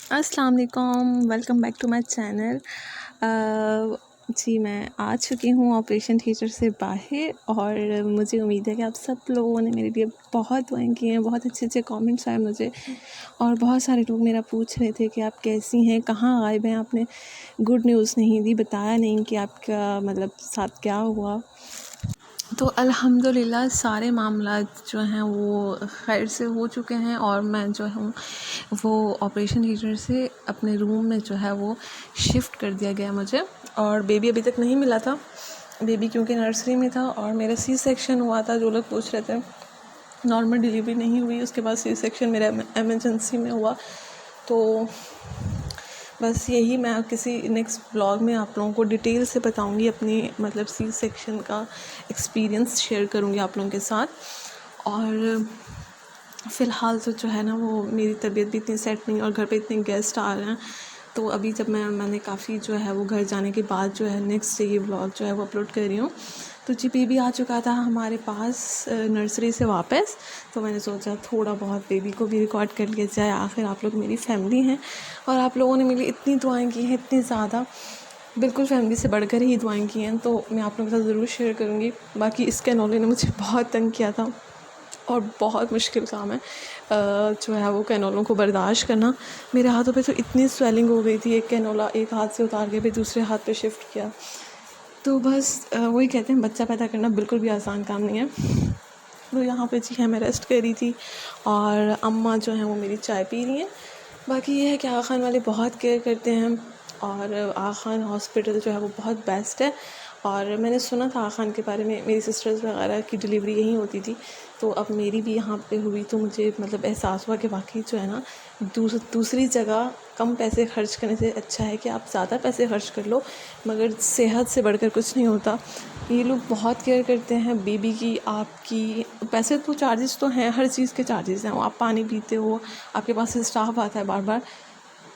अस्सलाम वालेकुम, welcome back to my channel. जी, मैं आ चुकी हूँ ऑपरेशन थिएटर से बाहर और मुझे उम्मीद है कि आप सब लोगों ने मेरे लिए बहुत दुआएं की हैं। बहुत अच्छे अच्छे कमेंट्स आए मुझे और बहुत सारे लोग मेरा पूछ रहे थे कि आप कैसी हैं, कहाँ गायब हैं, आपने गुड न्यूज़ नहीं दी, बताया नहीं कि आपका मतलब साथ क्या हुआ। तो अल्हम्दुलिल्लाह सारे मामलात जो हैं वो खैर से हो चुके हैं और मैं जो हूँ वो ऑपरेशन थिएटर से अपने रूम में जो है वो शिफ्ट कर दिया गया मुझे। और बेबी अभी तक नहीं मिला था, बेबी क्योंकि नर्सरी में था और मेरा सी सेक्शन हुआ था। जो लोग पूछ रहे थे, नॉर्मल डिलीवरी नहीं हुई, उसके बाद सी सेक्शन मेरा एमरजेंसी में हुआ। तो बस यही मैं किसी नेक्स्ट ब्लॉग में आप लोगों को डिटेल से बताऊंगी, अपनी मतलब सी सेक्शन का एक्सपीरियंस शेयर करूंगी आप लोगों के साथ। और फ़िलहाल तो जो है ना वो मेरी तबीयत भी इतनी सेट नहीं और घर पे इतने गेस्ट आ रहे हैं। तो अभी जब मैंने काफ़ी जो है वो घर जाने के बाद जो है नेक्स्ट ये व्लॉग जो है वो अपलोड कर रही हूँ। तो जी बेबी आ चुका था हमारे पास नर्सरी से वापस। तो मैंने सोचा थोड़ा बहुत बेबी को भी रिकॉर्ड कर लिया जाए, आखिर आप लोग मेरी फैमिली हैं और आप लोगों ने मेरे लिए इतनी दुआएं की हैं, इतनी ज़्यादा, बिल्कुल फैमिली से बढ़कर ही दुआएं की हैं। तो मैं आप लोगों के साथ ज़रूर शेयर करूँगी। बाकी इस कैनोले ने मुझे बहुत तंग किया था और बहुत मुश्किल काम है जो है वो कैनोलों को बर्दाश्त करना। मेरे हाथों पे तो इतनी स्वेलिंग हो गई थी, एक कैनोला एक हाथ से उतार के फिर दूसरे हाथ पे शिफ्ट किया। तो बस वही कहते हैं बच्चा पैदा करना बिल्कुल भी आसान काम नहीं है। तो यहाँ पे जी है मैं रेस्ट कर रही थी और अम्मा जो हैं वो मेरी चाय पी रही हैं। बाकी ये है कि आगा खान वाले बहुत केयर करते हैं और आगा खान हॉस्पिटल जो है वो बहुत बेस्ट है। और मैंने सुना था आगा खान के बारे में, मेरी सिस्टर्स वगैरह की डिलीवरी यहीं होती थी, तो अब मेरी भी यहाँ पे हुई तो मुझे मतलब एहसास हुआ कि वाकई जो है ना दूसरी जगह कम पैसे खर्च करने से अच्छा है कि आप ज़्यादा पैसे खर्च कर लो, मगर सेहत से बढ़कर कुछ नहीं होता। ये लोग बहुत केयर करते हैं बेबी की, आपकी। पैसे तो चार्जेस तो हैं, हर चीज़ के चार्जेस हैं, आप पानी पीते हो, आपके पास स्टाफ आता है बार बार,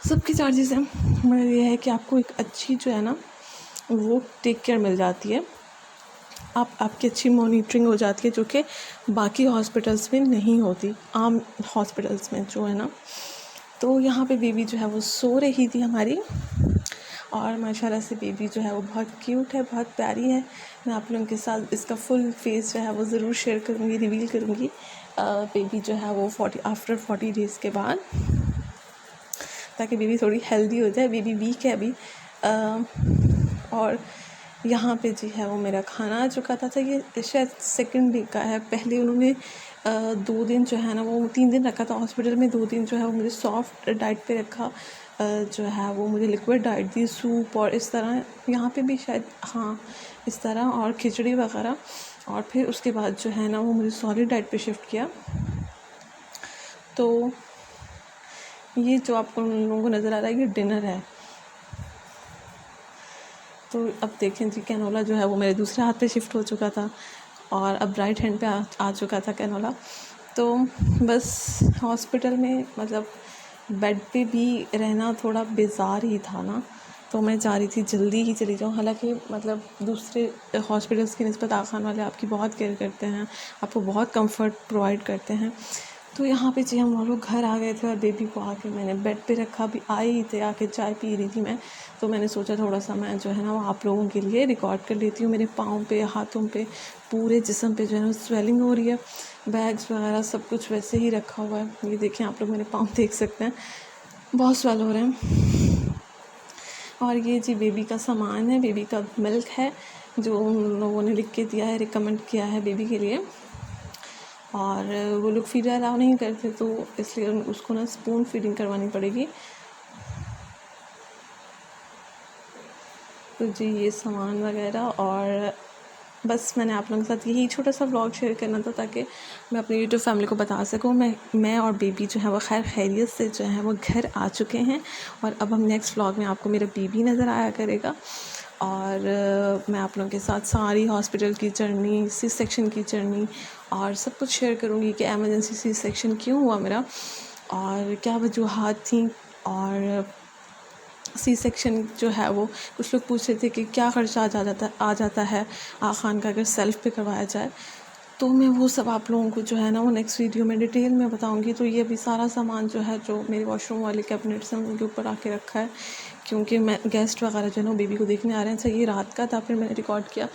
सबके चार्जेस हैं, मगर ये है कि आपको एक अच्छी जो है ना वो टेक केयर मिल जाती है, आपकी अच्छी मॉनिटरिंग हो जाती है, जो कि बाकी हॉस्पिटल्स में नहीं होती, आम हॉस्पिटल्स में जो है ना। तो यहाँ पे बेबी जो है वो सो रही थी हमारी और माशाल्लाह से बेबी जो है वो बहुत क्यूट है, बहुत प्यारी है। मैं आप लोगों के साथ इसका फुल फेस जो है वो ज़रूर शेयर करूँगी, रिवील करूँगी। बेबी जो है वो आफ्टर 40 डेज़ के बाद, ताकि बेबी थोड़ी हेल्दी हो जाए। बेबी वीक है अभी। और यहाँ पे जी है वो मेरा खाना आ चुका था। ये शायद सेकंड डे का है। पहले उन्होंने 2 दिन जो है ना वो 3 दिन रखा था हॉस्पिटल में, 2 दिन जो है वो मुझे सॉफ्ट डाइट पे रखा, जो है वो मुझे लिक्विड डाइट दी, सूप और इस तरह। यहाँ पे भी शायद हाँ इस तरह, और खिचड़ी वगैरह। और फिर उसके बाद जो है ना वो मुझे सॉलिड डाइट पे शिफ्ट किया। तो ये जो आपको लोगों को नज़र आ रहा है ये डिनर है। तो अब देखें जी, कैनोला जो है वो मेरे दूसरे हाथ पे शिफ्ट हो चुका था और अब राइट हैंड पे आ चुका था कैनोला। तो बस हॉस्पिटल में मतलब बेड पे भी रहना थोड़ा बेजार ही था ना, तो मैं चाह रही थी जल्दी ही चली जाऊँ। हालांकि मतलब दूसरे हॉस्पिटल्स की निस्बत आगा खान वाले आपकी बहुत केयर करते हैं, आपको बहुत कंफर्ट प्रोवाइड करते हैं। तो यहाँ पे जी हम लोग घर आ गए थे और बेबी को आके मैंने बेड पे रखा, भी आई ही थे, आके चाय पी रही थी मैं। तो मैंने सोचा थोड़ा सा मैं जो है ना वो आप लोगों के लिए रिकॉर्ड कर लेती हूँ। मेरे पाँव पे, हाथों पे, पूरे जिस्म पे जो है ना स्वेलिंग हो रही है, बैग्स वगैरह सब कुछ वैसे ही रखा हुआ है। ये देखें आप लोग मेरे पाँव देख सकते हैं, बहुत स्वेल हो रहे हैं। और ये जी बेबी का सामान है, बेबी का मिल्क है जो उन लोगों ने लिख के दिया है, रिकमेंड किया है बेबी के लिए। और वो लोग फीडर अलाउ नहीं करते, तो इसलिए उसको ना स्पून फीडिंग करवानी पड़ेगी। तो जी ये सामान वगैरह, और बस मैंने आप लोगों के साथ यही छोटा सा व्लॉग शेयर करना था ताकि मैं अपनी यूट्यूब फैमिली को बता सकूँ मैं और बेबी जो है वो खैर खैरियत से जो है वो घर आ चुके हैं। और अब हम नेक्स्ट व्लॉग में आपको मेरा बेबी नज़र आया करेगा और मैं आप लोगों के साथ सारी हॉस्पिटल की जर्नी, सी सेक्शन की जर्नी और सब कुछ शेयर करूँगी कि एमरजेंसी सी सेक्शन क्यों हुआ मेरा और क्या वजूहात थी। और सी सेक्शन जो है वो कुछ लोग पूछ रहे थे कि क्या ख़र्चा आ जाता है आगा खान का अगर सेल्फ़ पे करवाया जाए। तो मैं वो सब आप लोगों को जो है ना वो नेक्स्ट वीडियो में डिटेल में बताऊंगी। तो ये अभी सारा सामान जो है जो मेरे वॉशरूम वाले कैबिनेट्स हैं उनके ऊपर आके रखा है, क्योंकि मैं गेस्ट वगैरह जो है ना बेबी को देखने आ रहे हैं। अच्छा ये रात का था, फिर मैंने रिकॉर्ड किया।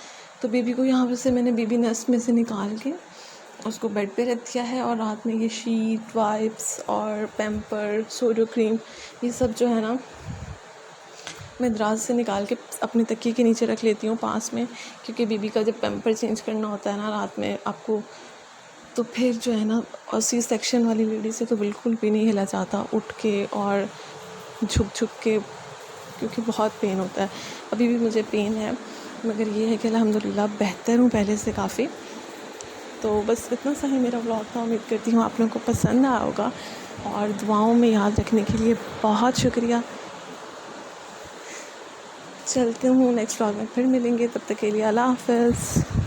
तो बेबी को यहाँ पर से मैंने बेबी नर्स में से निकाल के उसको बेड पे रख दिया है, और रात में ये शीट वाइप्स और पैम्पर सोडो क्रीम ये सब जो है ना मैं दराज से निकाल के अपने तकिए के नीचे रख लेती हूँ पास में, क्योंकि बेबी का जब पैम्पर चेंज करना होता है ना रात में आपको, तो फिर जो है ना और सी सेक्शन वाली लेडी से तो बिल्कुल भी नहीं हिला जाता उठ के और झुक के, क्योंकि बहुत पेन होता है। अभी भी मुझे पेन है, मगर ये है कि अल्हम्दुलिल्लाह बेहतर हूँ पहले से काफ़ी। तो बस इतना सा ही मेरा व्लॉग था। उम्मीद करती हूँ आप लोगों को पसंद आया होगा, और दुआओं में याद रखने के लिए बहुत शुक्रिया। चलती हूँ, नेक्स्ट व्लॉग में फिर मिलेंगे, तब तक के लिए अल्लाह हाफ़िज़।